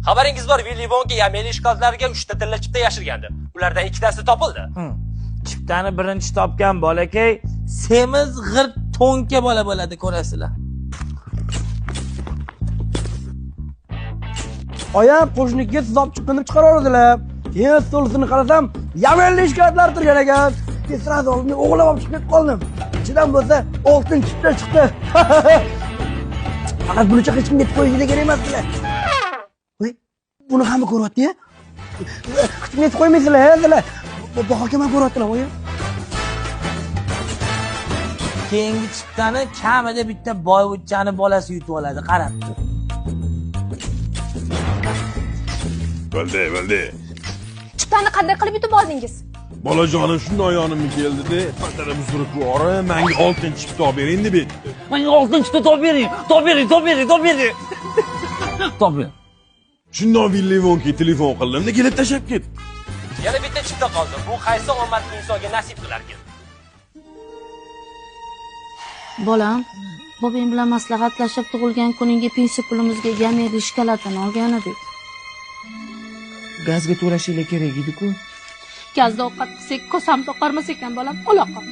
Xabaringiz bor, Willy Wonka yameli shkaflariga 3 ta tilla chipta yashirgandi. Ulardan 2 tasi topildi. Chiptani birinchi topgan bolakay semiz g'irt to'nka bola bo'ladi, ko'rasizlar. Oya qo'shniga hisob chiqinib chiqaradilar. Keyin stolini qarasam, yamelli shkaflar turgan ekan. Sirasi oldimga o'g'lab olib chiqib qoldim. Ichidan bo'lsa oltin chipta chiqdi. Faqat buncha hech kimga qo'yishga kerak emaslar. Voy, buni hamma ko'ryapti-ya. Hech kimga qo'ymaysizlar, sizlar. Bu hokim ham ko'ryaptilar, voy. Keyingi chiptani kamida bitta boyvachchani bolasi yutib oladi, qarab. Bo'ldi. Chiptani qanday qilib yutib oldingiz? Bolajonim shunday yonimga keldida, patara buzurib qo'yora, menga oltin chipta olib bering deb aytdi. Menga oltin chipta topib bering. Shundan Willy Wonka telefon qildim-da, kelib tashab ketdi. Yana bitta chipta qoldi. Bu qaysi omadli insonga nasib qilarkan? Bolam, bobing bilan maslahatlashib tug'ilgan kuningga pensiya pulimizga yameli shkolatini olgan edik. Gazga to'lashinglar kerak edi-ku. Gazda ovqat qilsak, kosam to'qarmas ekan bolam, ola qol.